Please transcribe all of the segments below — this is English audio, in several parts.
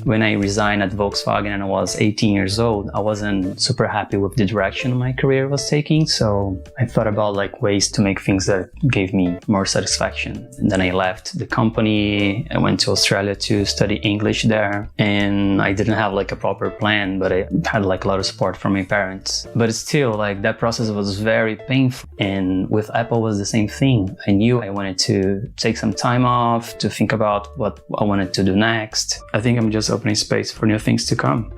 When I resigned at Volkswagen and I was 18 years old, I wasn't super happy with the direction my career was taking. So I thought about ways to make things that gave me more satisfaction. And then I left the company. I went to Australia to study English there. And I didn't have a proper plan, but I had a lot of support from my parents. But still, that process was very painful. And with Apple was the same thing. I knew I wanted to take some time off to think about what I wanted to do next. I think I'm just opening space for new things to come.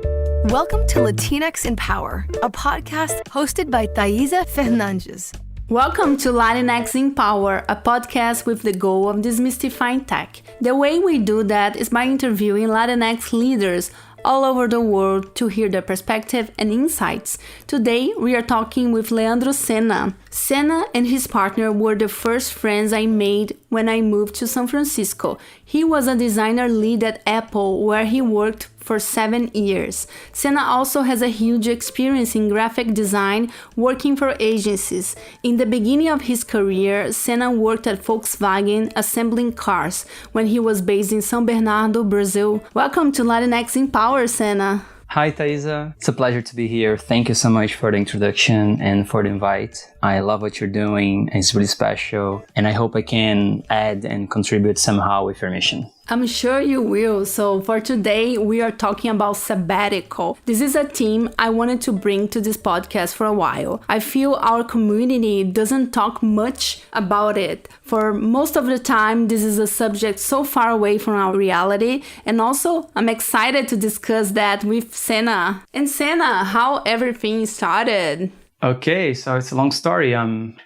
Welcome to Latinx in Power, a podcast hosted by Thaisa Fernandes. Welcome to Latinx in Power, a podcast with the goal of demystifying tech. The way we do that is by interviewing Latinx leaders all over the world to hear their perspective and insights. Today, we are talking with Leandro Senna. Senna and his partner were the first friends I made when I moved to San Francisco. He was a designer lead at Apple, where he worked for 7 years. Senna also has a huge experience in graphic design, working for agencies. In the beginning of his career, Senna worked at Volkswagen assembling cars when he was based in São Bernardo, Brazil. Welcome to Latinx in Power, Senna. Hi, Thaisa. It's a pleasure to be here. Thank you so much for the introduction and for the invite. I love what you're doing. It's really special. And I hope I can add and contribute somehow with your mission. I'm sure you will. So for today, we are talking about Sabbatical. This is a theme I wanted to bring to this podcast for a while. I feel our community doesn't talk much about it. For most of the time, this is a subject so far away from our reality. And also, I'm excited to discuss that with Senna. And Senna, how everything started. Okay, so it's a long story.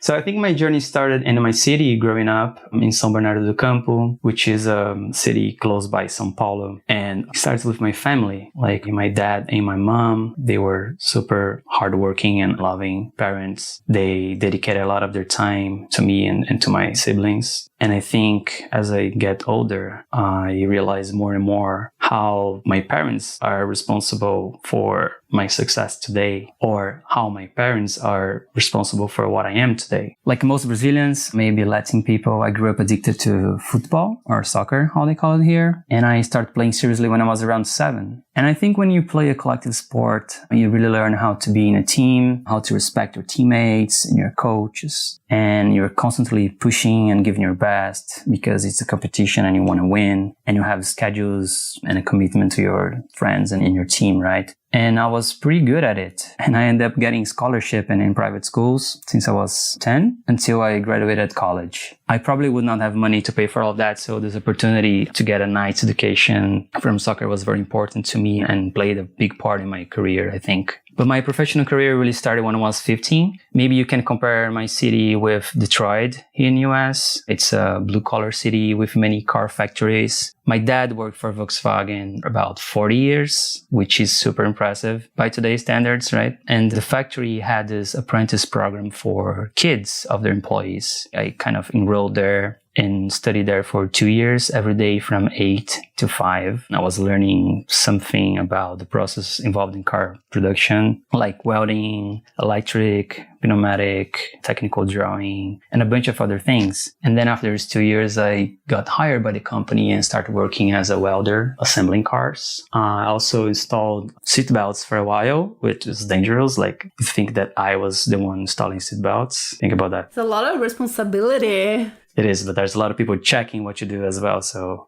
So I think my journey started in my city growing up in São Bernardo do Campo, which is a city close by São Paulo. And it started with my family, my dad and my mom. They were super hardworking and loving parents. They dedicated a lot of their time to me and to my siblings. And I think as I get older, I realize more and more how my parents are responsible for my success today, or how my parents are responsible for what I am today. Like most Brazilians, maybe Latin people, I grew up addicted to football or soccer, how they call it here. And I started playing seriously when I was around 7. And I think when you play a collective sport, you really learn how to be in a team, how to respect your teammates and your coaches. And you're constantly pushing and giving your best because it's a competition and you want to win. And you have schedules and a commitment to your friends and in your team, right? And I was pretty good at it. And I ended up getting scholarship and in private schools since I was 10 until I graduated college. I probably would not have money to pay for all of that. So this opportunity to get a nice education from soccer was very important to me and played a big part in my career, I think. But my professional career really started when I was 15. Maybe you can compare my city with Detroit here in the US. It's a blue-collar city with many car factories. My dad worked for Volkswagen about 40 years, which is super impressive by today's standards, right? And the factory had this apprentice program for kids of their employees. I kind of enrolled there and studied there for 2 years, every day from 8 to 5. I was learning something about the process involved in car production, like welding, electric, pneumatic, technical drawing, and a bunch of other things. And then after those 2 years, I got hired by the company and started working as a welder, assembling cars. I also installed seatbelts for a while, which is dangerous. You think that I was the one installing seatbelts. Think about that. It's a lot of responsibility. It is, but there's a lot of people checking what you do as well.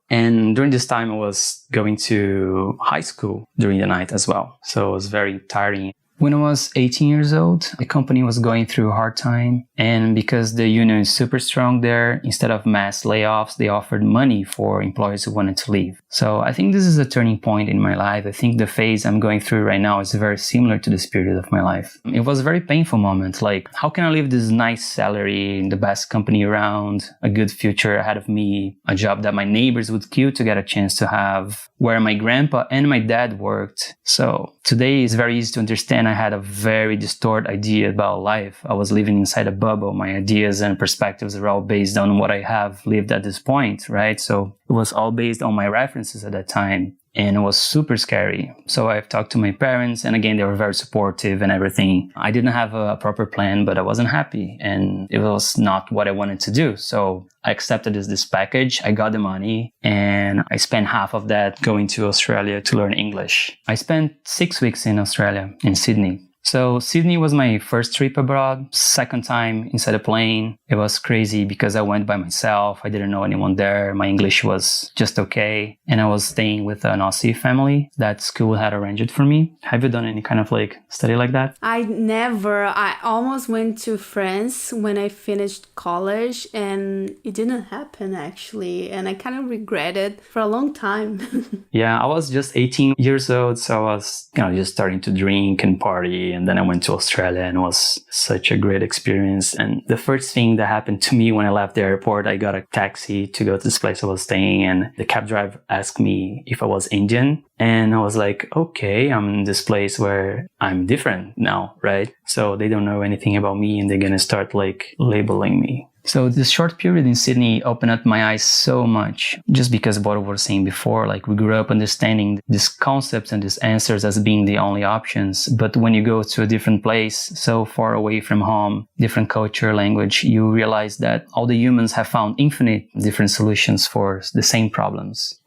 And during this time, I was going to high school during the night as well. So it was very tiring. When I was 18 years old, the company was going through a hard time. And because the union is super strong there, instead of mass layoffs, they offered money for employees who wanted to leave. So I think this is a turning point in my life. I think the phase I'm going through right now is very similar to this period of my life. It was a very painful moment. How can I leave this nice salary, the best company around, a good future ahead of me, a job that my neighbors would kill to get a chance to have, where my grandpa and my dad worked. So today it's very easy to understand I had a very distorted idea about life. I was living inside a bubble. My ideas and perspectives are all based on what I have lived at this point, right? So it was all based on my references at that time. and it was super scary. So I've talked to my parents, and again, they were very supportive and everything. I didn't have a proper plan, but I wasn't happy, and it was not what I wanted to do. So I accepted this package. I got the money, and I spent half of that going to Australia to learn English. I spent 6 weeks in Australia, in Sydney. So Sydney was my first trip abroad, second time inside a plane. It was crazy because I went by myself. I didn't know anyone there. My English was just okay. And I was staying with an Aussie family that school had arranged for me. Have you done any kind of study like that? I almost went to France when I finished college, and it didn't happen actually. And I kind of regret it for a long time. Yeah, I was just 18 years old. So I was, just starting to drink and party. And then I went to Australia, and it was such a great experience. And the first thing that happened to me when I left the airport, I got a taxi to go to this place I was staying, and the cab driver asked me if I was Indian. And I was like, okay, I'm in this place where I'm different now, right? So they don't know anything about me, and they're going to start labeling me. So this short period in Sydney opened up my eyes so much, just because of what I was saying before. We grew up understanding these concepts and these answers as being the only options. But when you go to a different place, so far away from home, different culture, language, you realize that all the humans have found infinite different solutions for the same problems.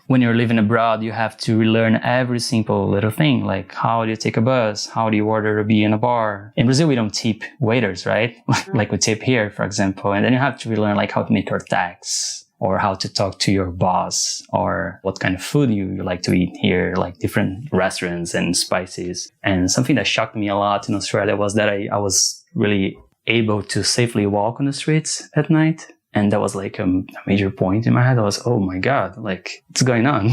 When you're living abroad, you have to relearn every simple little thing, how do you take a bus? How do you order a beer in a bar? In Brazil, we don't tip waiters, right? Like we tip here, for example. And then you have to relearn how to make your tax, or how to talk to your boss, or what kind of food you like to eat here, different restaurants and spices. And something that shocked me a lot in Australia was that I was really able to safely walk on the streets at night. And that was a major point in my head. I was, oh my God, what's going on?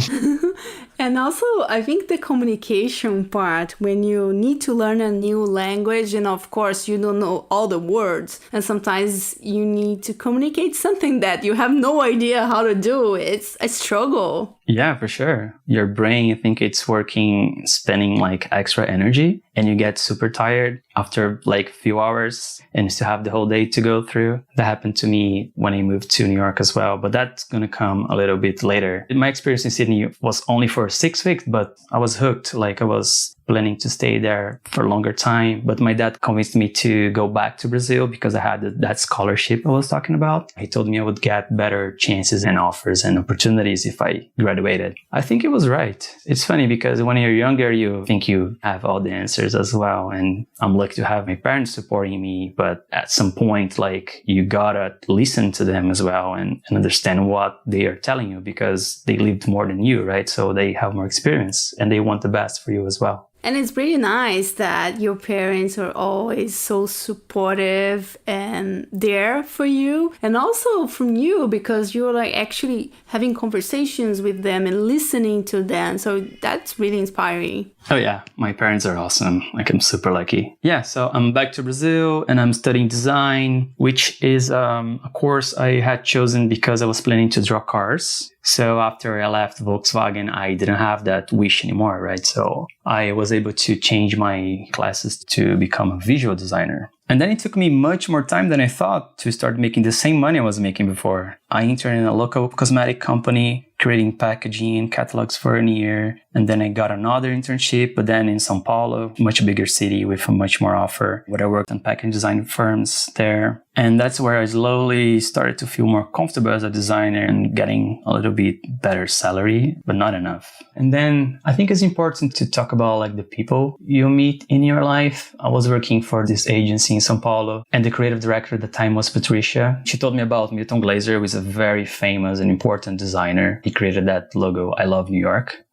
And also, I think the communication part, when you need to learn a new language, and of course, you don't know all the words, and sometimes you need to communicate something that you have no idea how to do. It's a struggle. Yeah, for sure. Your brain, you think it's working, spending extra energy, and you get super tired after a few hours, and you still have the whole day to go through. That happened to me when I moved to New York as well, but that's going to come a little bit later. My experience in Sydney was only for 6 weeks, but I was hooked. I was planning to stay there for a longer time, but my dad convinced me to go back to Brazil because I had that scholarship I was talking about. He told me I would get better chances and offers and opportunities if I graduated. I think it was right. It's funny because when you're younger, you think you have all the answers as well. And I'm lucky to have my parents supporting me, but at some point, you gotta listen to them as well and understand what they are telling you, because they lived more than you, right? So they have more experience and they want the best for you as well. And it's pretty nice that your parents are always so supportive and there for you, and also from you, because you're actually having conversations with them and listening to them. So that's really inspiring. Oh yeah, my parents are awesome. I'm super lucky. Yeah, so I'm back to Brazil and I'm studying design, which is a course I had chosen because I was planning to draw cars. So after I left Volkswagen, I didn't have that wish anymore, right? So I was able to change my classes to become a visual designer. And then it took me much more time than I thought to start making the same money I was making before. I interned in a local cosmetic company, creating packaging and catalogs for a year. And then I got another internship, but then in São Paulo, much bigger city with a much more offer, where I worked on packaging design firms there. And that's where I slowly started to feel more comfortable as a designer and getting a little bit better salary, but not enough. And then I think it's important to talk about the people you meet in your life. I was working for this agency in São Paulo, and the creative director at the time was Patricia. She told me about Milton Glaser, who is a very famous and important designer. He created that logo, I Love New York,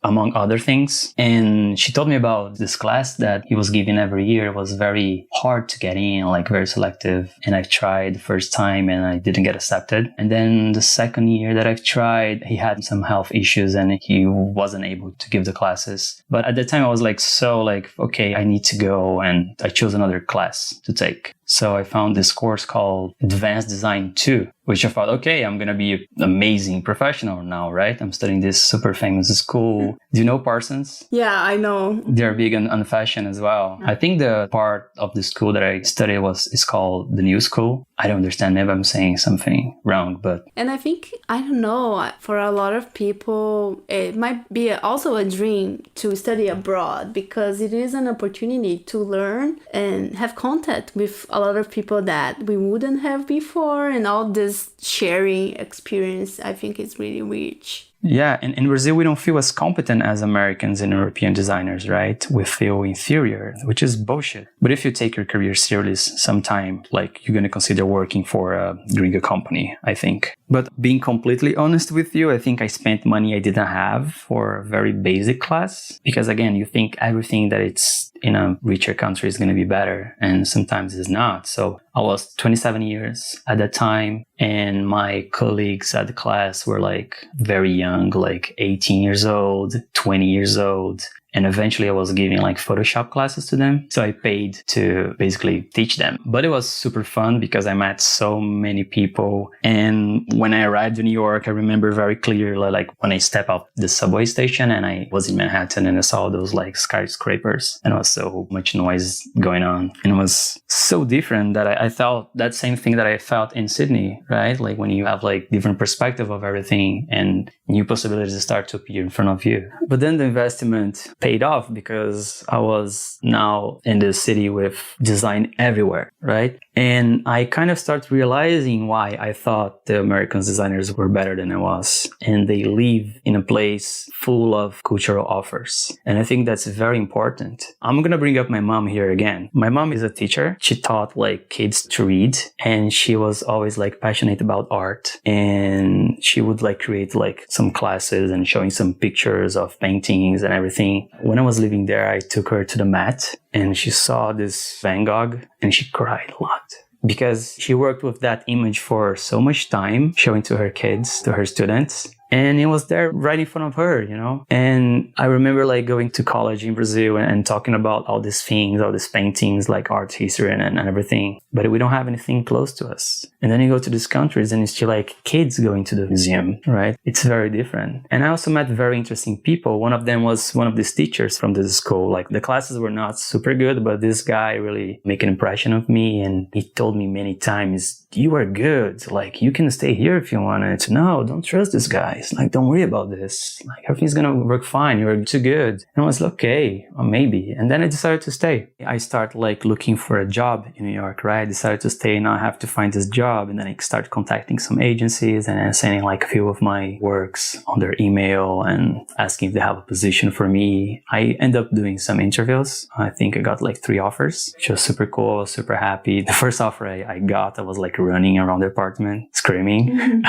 among other things. And she told me about this class that he was giving every year. It was very hard to get in, very selective. And I tried the first time and I didn't get accepted. And then the second year that I've tried, he had some health issues and he wasn't able to give the classes. But at that time I was okay, I need to go. And I chose another class to take. So I found this course called Advanced Design 2, which I thought, okay, I'm going to be an amazing professional now, right? I'm studying this super famous school. Do you know Parsons? Yeah, I know. They're big on fashion as well. I think the part of the school that I studied is called the New School. I don't understand if I'm saying something wrong, but... And I think, I don't know, for a lot of people, it might be also a dream to study abroad because it is an opportunity to learn and have contact with a lot of people that we wouldn't have before, and all this sharing experience, I think is really rich. Yeah, and in Brazil, we don't feel as competent as Americans and European designers, right? We feel inferior, which is bullshit. But if you take your career seriously sometime, like you're going to consider working for a gringo company, I think. But being completely honest with you, I think I spent money I didn't have for a very basic class. Because again, you think everything that it's in a richer country is going to be better. And sometimes it's not. So I was 27 years at that time. And my colleagues at the class were like very young, like 18 years old, 20 years old. And eventually I was giving like Photoshop classes to them. So I paid to basically teach them. But it was super fun because I met so many people. And when I arrived in New York, I remember very clearly, like when I stepped out the subway station and I was in Manhattan and I saw those like skyscrapers and there was so much noise going on. And it was so different that I felt that same thing that I felt in Sydney, right? Like when you have like different perspective of everything and new possibilities start to appear in front of you. But then the investment paid off because I was now in the city with design everywhere, right? And I kind of started realizing why I thought the American designers were better than I was. And they live in a place full of cultural offers. And I think that's very important. I'm going to bring up my mom here again. My mom is a teacher. She taught like kids to read and she was always like passionate about art. And she would like create like some classes and showing some pictures of paintings and everything. When I was living there, I took her to the Met and she saw this Van Gogh and she cried a lot because she worked with that image for so much time, showing to her kids, to her students. And it was there right in front of her, you know? And I remember like going to college in Brazil and talking about all these things, all these paintings, like art history and everything. But we don't have anything close to us. And then you go to these countries and it's still like kids going to the museum, right? It's very different. And I also met very interesting people. One of them was one of these teachers from this school. Like the classes were not super good, but this guy really made an impression of me. And he told me many times, you are good. Like you can stay here if you wanted. No, don't trust this guy. Like, don't worry about this. Like, everything's gonna work fine. You're too good. And I was like, okay, or maybe. And then I decided to stay. I started like looking for a job in New York, right? I decided to stay. Now I have to find this job. And then I started contacting some agencies and sending like a few of my works on their email and asking if they have a position for me. I ended up doing some interviews. I think I got like 3 offers, which was super cool, super happy. The first offer I got, I was like running around the apartment, screaming.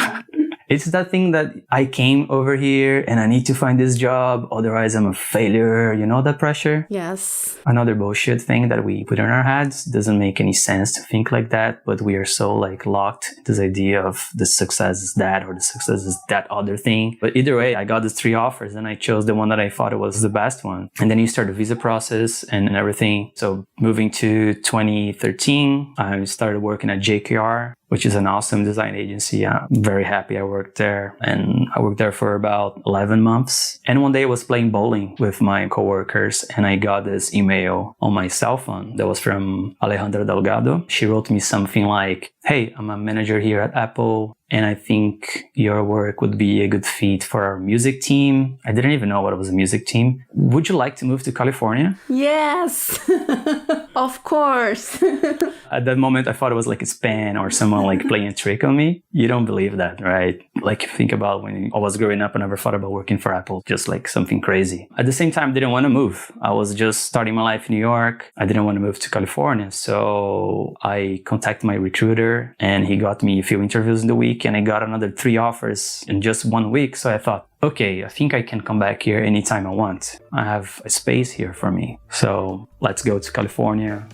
It's that thing that I came over here and I need to find this job, otherwise I'm a failure. You know that pressure? Yes. Another bullshit thing that we put in our heads. Doesn't make any sense to think like that, but we are so like locked in this idea of the success is that or the success is that other thing. But either way, I got these 3 offers and I chose the one that I thought it was the best one. And then you start the visa process and everything. So moving to 2013, I started working at JKR, which is an awesome design agency. I'm very happy I worked there. And I worked there for about 11 months. And one day I was playing bowling with my coworkers and I got this email on my cell phone that was from Alejandra Delgado. She wrote me something like, hey, I'm a manager here at Apple and I think your work would be a good fit for our music team. I didn't even know what was a music team. Would you like to move to California? Yes, of course. At that moment, I thought it was like a spam or someone like playing a trick on me. You don't believe that, right? Like think about when I was growing up, I never thought about working for Apple, just like something crazy. At the same time, I didn't want to move. I was just starting my life in New York. I didn't want to move to California. So I contacted my recruiter and he got me a few interviews in the week and I got another 3 offers in just 1 week. So I thought, okay, I think I can come back here anytime I want. I have a space here for me. So let's go to California.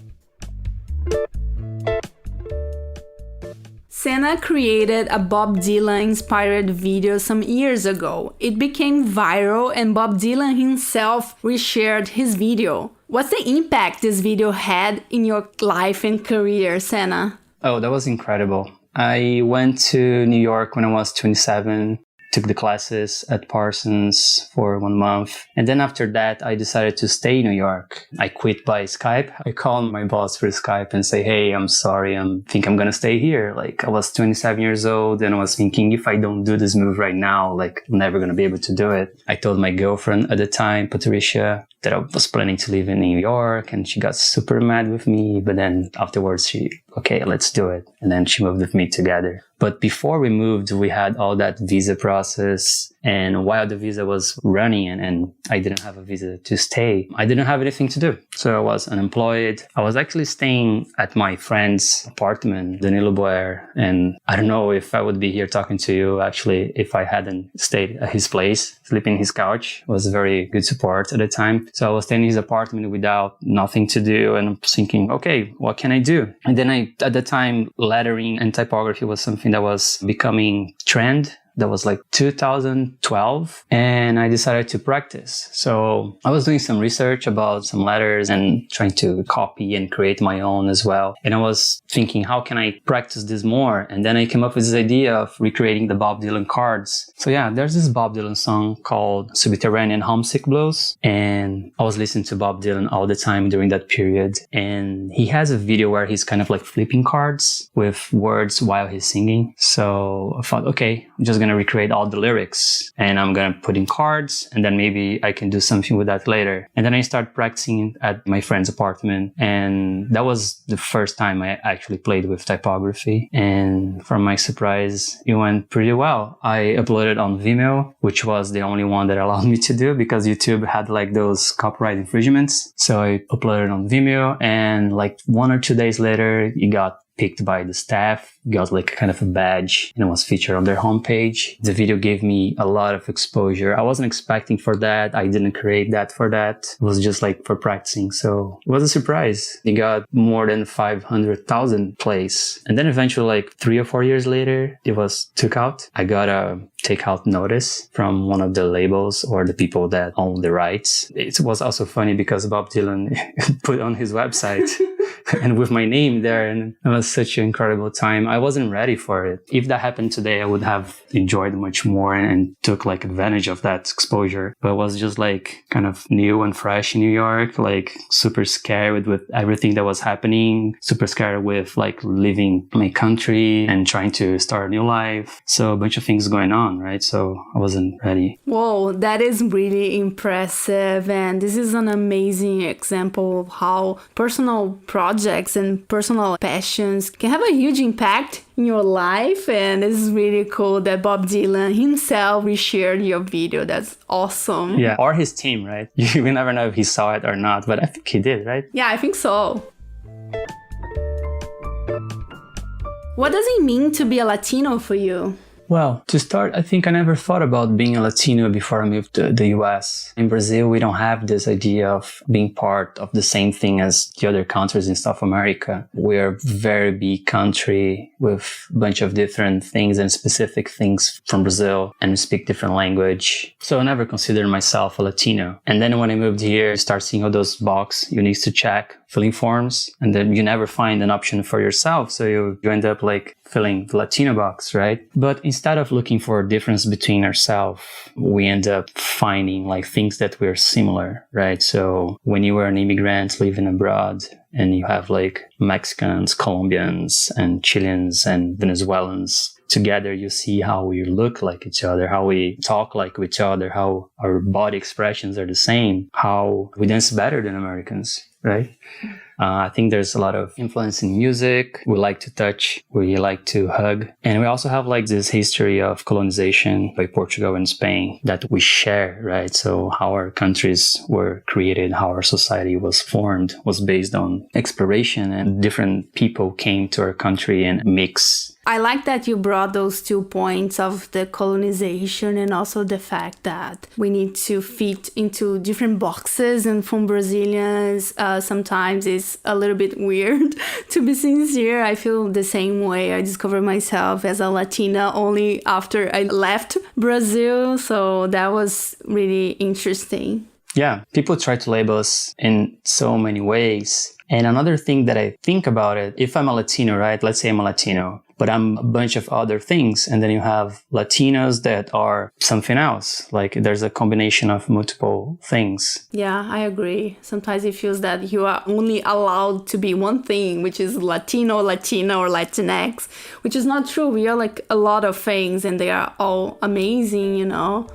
Senna created a Bob Dylan-inspired video some years ago. It became viral and Bob Dylan himself reshared his video. What's the impact this video had in your life and career, Senna? Oh, that was incredible. I went to New York when I was 27 took the classes at Parsons for 1 month. And then after that, I decided to stay in New York. I quit by Skype. I called my boss for Skype and say, hey, I'm sorry. I think I'm going to stay here. Like, I was 27 years old and I was thinking, if I don't do this move right now, like, I'm never going to be able to do it. I told my girlfriend at the time, Patricia, that I was planning to live in New York, and she got super mad with me. But then afterwards, okay, let's do it. And then she moved with me together. But before we moved, we had all that visa process. And while the visa was running and I didn't have a visa to stay, I didn't have anything to do. So I was unemployed. I was actually staying at my friend's apartment, Danilo Boer. And I don't know if I would be here talking to you, actually, if I hadn't stayed at his place, sleeping in his couch. It was very good support at the time. So I was staying in his apartment without nothing to do. And I'm thinking, okay, what can I do? And then at the time, lettering and typography was something that was becoming trend. That was like 2012, and I decided to practice. So I was doing some research about some letters and trying to copy and create my own as well. And I was thinking, how can I practice this more? And then I came up with this idea of recreating the Bob Dylan cards. So yeah, there's this Bob Dylan song called Subterranean Homesick Blues. And I was listening to Bob Dylan all the time during that period. And he has a video where he's kind of like flipping cards with words while he's singing. So I thought, okay, I'm just going to recreate all the lyrics and I'm going to put in cards, and then maybe I can do something with that later. And then I started practicing at my friend's apartment, and that was the first time I actually played with typography. And for my surprise, it went pretty well. I uploaded on Vimeo, which was the only one that allowed me to do because YouTube had like those copyright infringements. So I uploaded on Vimeo, and like 1 or 2 days later, it got picked by the staff, got like kind of a badge, and it was featured on their homepage. The video gave me a lot of exposure. I wasn't expecting for that. I didn't create that for that. It was just like for practicing. So it was a surprise. It got more than 500,000 plays. And then eventually, like 3 or 4 years later, it was took out. I got a takeout notice from one of the labels or the people that own the rights. It was also funny because Bob Dylan put on his website and with my name there, and it was such an incredible time. I wasn't ready for it. If that happened today, I would have enjoyed much more and took like advantage of that exposure. But it was just like kind of new and fresh in New York, like super scared with everything that was happening, super scared with like leaving my country and trying to start a new life. So a bunch of things going on, right? So I wasn't ready. Whoa, that is really impressive. And this is an amazing example of how personal projects and personal passions can have a huge impact in your life. And it's really cool that Bob Dylan himself reshared your video. That's awesome. Yeah, or his team, right? You will never know if he saw it or not, but I think he did, right? Yeah, I think so. What does it mean to be a Latino for you? Well, to start, I think I never thought about being a Latino before I moved to the US. In Brazil, we don't have this idea of being part of the same thing as the other countries in South America. We're a very big country with a bunch of different things and specific things from Brazil, and we speak different language. So I never considered myself a Latino. And then when I moved here, you start seeing all those boxes you need to check, filling forms, and then you never find an option for yourself. So you end up like filling the Latino box, right? But instead of looking for a difference between ourselves, we end up finding like things that we're similar, right? So when you were an immigrant living abroad and you have like Mexicans, Colombians, and Chileans and Venezuelans, together you see how we look like each other, how we talk like each other, how our body expressions are the same, how we dance better than Americans, right? I think there's a lot of influence in music. We like to touch, we like to hug. And we also have like this history of colonization by Portugal and Spain that we share, right? So how our countries were created, how our society was formed was based on exploration, and different people came to our country and mix. I like that you brought those 2 points of the colonization and also the fact that we need to fit into different boxes. And from Brazilians, sometimes it's a little bit weird. To be sincere, I feel the same way. I discovered myself as a Latina only after I left Brazil. So that was really interesting. Yeah, people try to label us in so many ways. And another thing that I think about it, if I'm a Latino, right? Let's say I'm a Latino. but I'm a bunch of other things. And then you have Latinos that are something else. Like there's a combination of multiple things. Yeah, I agree. Sometimes it feels that you are only allowed to be one thing, which is Latino, Latina, or Latinx, which is not true. We are like a lot of things and they are all amazing, you know?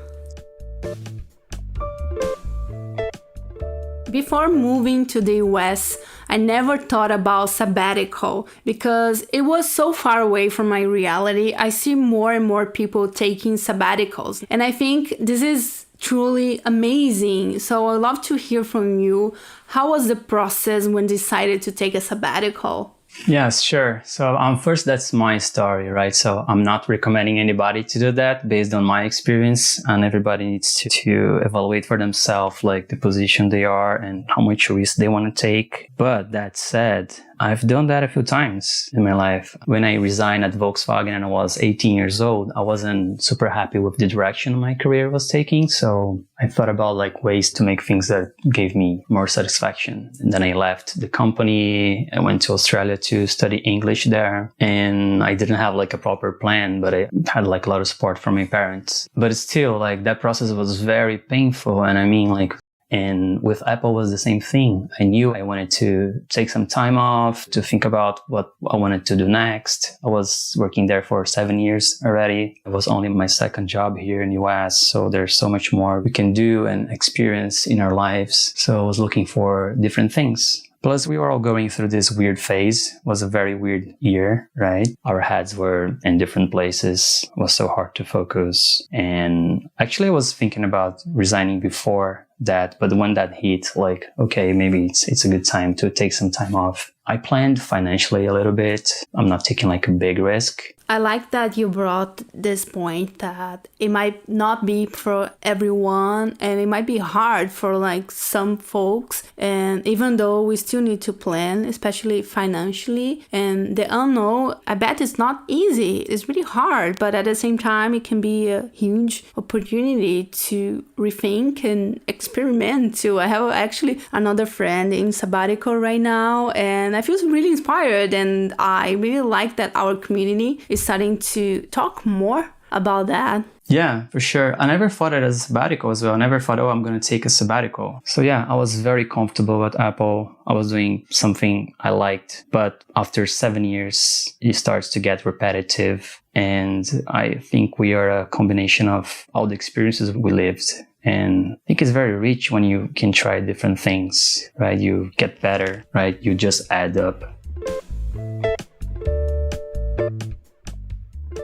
Before moving to the US, I never thought about sabbatical because it was so far away from my reality. I see more and more people taking sabbaticals, and I think this is truly amazing. So I'd love to hear from you. How was the process when decided to take a sabbatical? Yes, sure. So first, that's my story, right? So I'm not recommending anybody to do that based on my experience, and everybody needs to evaluate for themselves, like the position they are and how much risk they want to take. But that said, I've done that a few times in my life. When I resigned at Volkswagen and I was 18 years old, I wasn't super happy with the direction my career was taking. So I thought about like ways to make things that gave me more satisfaction. And then I left the company. I went to Australia to study English there. And I didn't have like a proper plan, but I had like a lot of support from my parents. But still, like that process was very painful. And I mean, like, and with Apple was the same thing. I knew I wanted to take some time off to think about what I wanted to do next. I was working there for 7 years already. It was only my second job here in the US. So there's so much more we can do and experience in our lives. So I was looking for different things. Plus, we were all going through this weird phase. It was a very weird year, right? Our heads were in different places. It was so hard to focus. And actually, I was thinking about resigning before that. But when that hit, like, okay, maybe it's a good time to take some time off. I planned financially a little bit. I'm not taking like a big risk. I like that you brought this point that it might not be for everyone and it might be hard for like some folks. And even though we still need to plan, especially financially, and the unknown, I bet it's not easy. It's really hard, but at the same time, it can be a huge opportunity to rethink and experiment too. I have actually another friend in sabbatical right now, and I feel really inspired, and I really like that our community is starting to talk more about that. Yeah, for sure. I never thought it as a sabbatical as well. I never thought, I'm going to take a sabbatical. So yeah, I was very comfortable at Apple. I was doing something I liked. But after 7 years, it starts to get repetitive. And I think we are a combination of all the experiences we lived. And I think it's very rich when you can try different things, right? You get better, right? You just add up.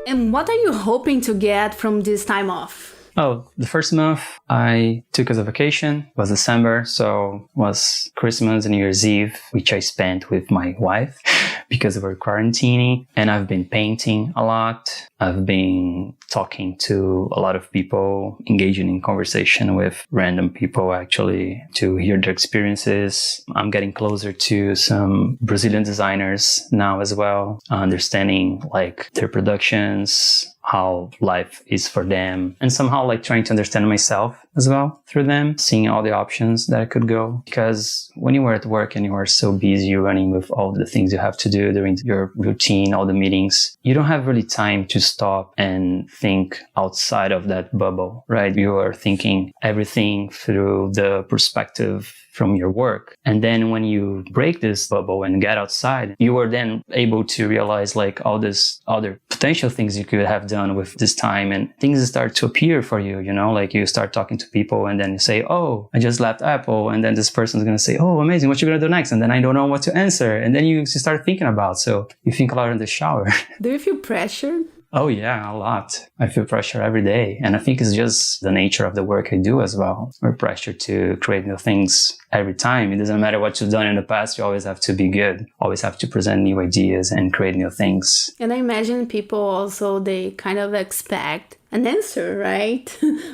And what are you hoping to get from this time off? Oh, the first month I took as a vacation. It was December, so it was Christmas and New Year's Eve, which I spent with my wife because we were quarantining. And I've been painting a lot. I've been talking to a lot of people, engaging in conversation with random people actually to hear their experiences. I'm getting closer to some Brazilian designers now as well, understanding like their productions, how life is for them, and somehow like trying to understand myself as well through them, seeing all the options that I could go. Because when you are at work and you are so busy, you're running with all the things you have to do during your routine, all the meetings, you don't have really time to stop and think outside of that bubble, right? You are thinking everything through the perspective from your work. And then when you break this bubble and get outside, you are then able to realize like all this other potential things you could have done with this time, and things start to appear for you, you know, like you start talking to people and then you say, oh, I just left Apple. And then this person's going to say, oh, amazing. What you going to do next? And then I don't know what to answer. And then you start thinking about, so you think a lot in the shower. Do you feel pressured? Oh yeah, a lot. I feel pressure every day. And I think it's just the nature of the work I do as well. We're pressured to create new things every time. It doesn't matter what you've done in the past. You always have to be good. Always have to present new ideas and create new things. And I imagine people also, they kind of expect an answer, right?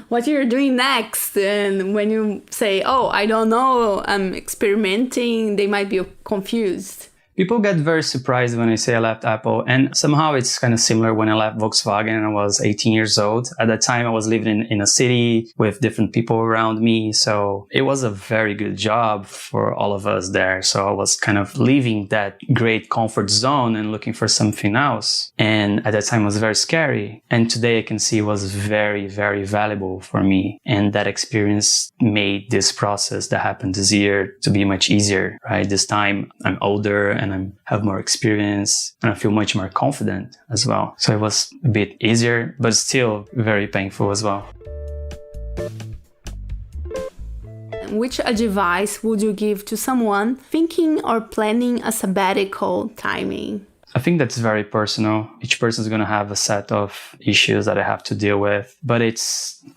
What you're doing next. And when you say, oh, I don't know, I'm experimenting, they might be confused. People get very surprised when I say I left Apple. And somehow it's kind of similar when I left Volkswagen and I was 18 years old. At that time, I was living in a city with different people around me. So it was a very good job for all of us there. So I was kind of leaving that great comfort zone and looking for something else. And at that time, it was very scary. And today I can see it was very, very valuable for me. And that experience made this process that happened this year to be much easier, right? This time I'm older and I have more experience and I feel much more confident as well. So it was a bit easier, but still very painful as well. Which advice would you give to someone thinking or planning a sabbatical timing? I think that's very personal. Each person is going to have a set of issues that I have to deal with. But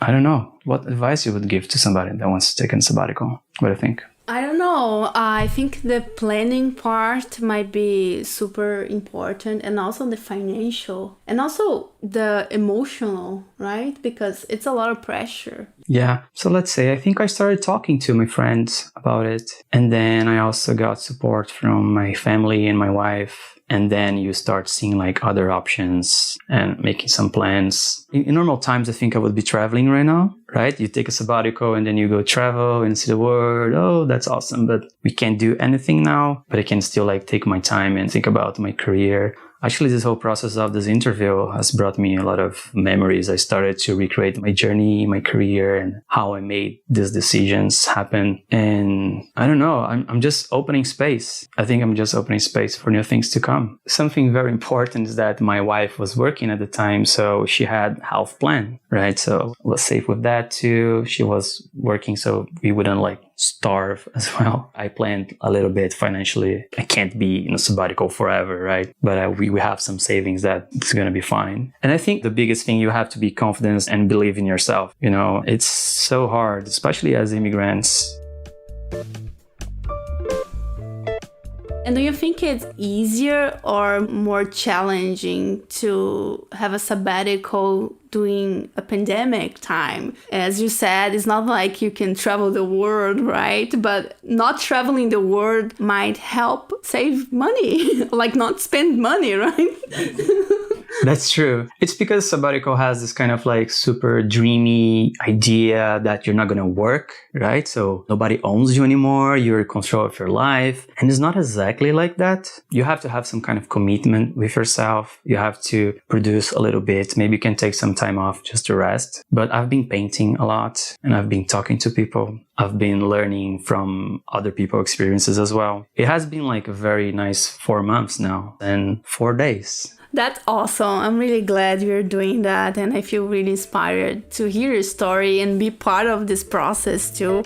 I don't know, what advice you would give to somebody that wants to take a sabbatical? What do you think? I don't know. I think the planning part might be super important, and also the financial and also the emotional, right? Because it's a lot of pressure. Yeah. So let's say I think I started talking to my friends about it. And then I also got support from my family and my wife. And then you start seeing like other options and making some plans. In normal times, I think I would be traveling right now, right? You take a sabbatical and then you go travel and see the world. Oh, that's awesome. But we can't do anything now, but I can still like take my time and think about my career. Actually, this whole process of this interview has brought me a lot of memories. I started to recreate my journey, my career, and how I made these decisions happen. And I don't know, I'm just opening space. I think I'm just opening space for new things to come. Something very important is that my wife was working at the time, so she had health plan, right? So I was safe with that too. She was working, so we wouldn't like starve as well. I planned a little bit financially. I can't be in a sabbatical forever, right? But we have some savings that it's going to be fine. And I think the biggest thing, you have to be confident and believe in yourself. You know, it's so hard, especially as immigrants. And do you think it's easier or more challenging to have a sabbatical during a pandemic time? As you said, it's not like you can travel the world, right? But not traveling the world might help save money, like not spend money, right? That's true. It's because sabbatical has this kind of like super dreamy idea that you're not going to work, right? So nobody owns you anymore. You're in control of your life. And it's not exactly like that. You have to have some kind of commitment with yourself. You have to produce a little bit. Maybe you can take some time off just to rest. But I've been painting a lot and I've been talking to people. I've been learning from other people's experiences as well. It has been like a very nice 4 months now and 4 days. That's awesome. I'm really glad you're doing that, and I feel really inspired to hear your story and be part of this process too.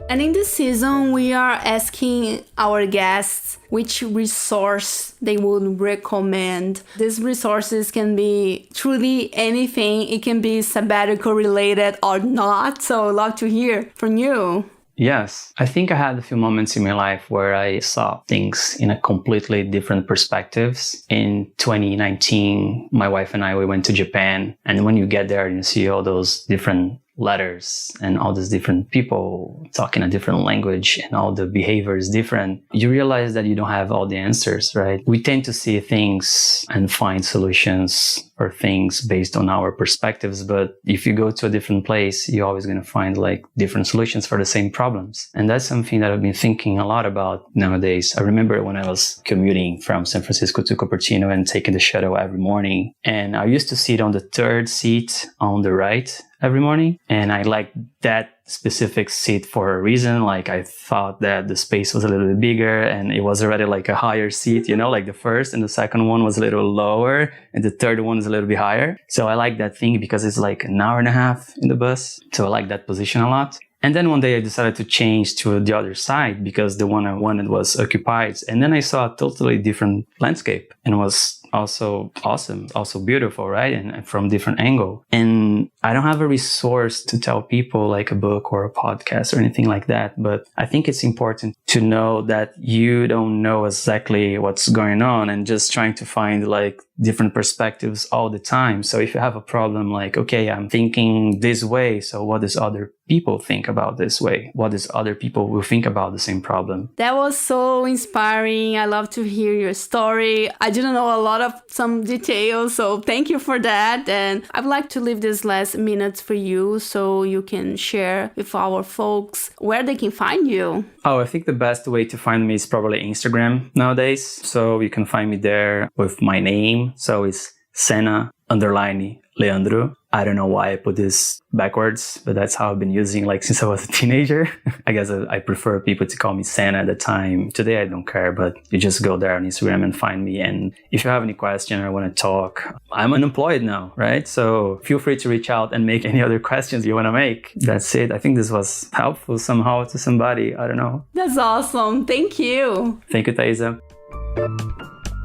And in this season, we are asking our guests which resource they would recommend. These resources can be truly anything. It can be sabbatical related or not. So I'd love to hear from you. Yes, I think I had a few moments in my life where I saw things in a completely different perspectives. In 2019, my wife and we went to Japan. And when you get there and you see all those different letters and all these different people talking a different language and all the behavior is different, you realize that you don't have all the answers, right? We tend to see things and find solutions or things based on our perspectives. But if you go to a different place, you're always going to find like different solutions for the same problems. And that's something that I've been thinking a lot about nowadays. I remember when I was commuting from San Francisco to Cupertino and taking the shuttle every morning. And I used to sit on the third seat on the right every morning. And I liked that specific seat for a reason. Like I thought that the space was a little bit bigger and it was already like a higher seat, you know, like the first and the second one was a little lower and the third one is a little bit higher. So I like that thing because it's like an hour and a half in the bus. So I like that position a lot. And then one day I decided to change to the other side because the one I wanted was occupied. And then I saw a totally different landscape and it was also awesome, also beautiful, right? And from different angle. And I don't have a resource to tell people like a book or a podcast or anything like that. But I think it's important to know that you don't know exactly what's going on and just trying to find like different perspectives all the time. So if you have a problem like, okay, I'm thinking this way, so what does other people think about this way? What does other people will think about the same problem? That was so inspiring. I love to hear your story. I didn't know a lot of some details, so thank you for that. And I'd like to leave these last minutes for you so you can share with our folks where they can find you. Oh, I think the best way to find me is probably Instagram nowadays. So you can find me there with my name. So it's Senna_Leandro. I don't know why I put this backwards, but that's how I've been using like since I was a teenager. I guess I prefer people to call me Senna at the time. Today, I don't care, but you just go there on Instagram and find me. And if you have any question or want to talk, I'm unemployed now, right? So feel free to reach out and make any other questions you want to make. That's it. I think this was helpful somehow to somebody. I don't know. That's awesome. Thank you. Thank you, Thaisa.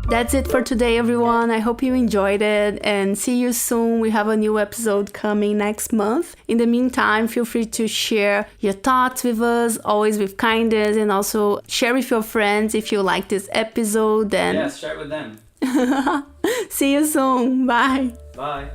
That's it for today, everyone. I hope you enjoyed it and see you soon. We have a new episode coming next month. In the meantime, feel free to share your thoughts with us, always with kindness, and also share with your friends if you like this episode. Yes, share with them. See you soon. Bye. Bye.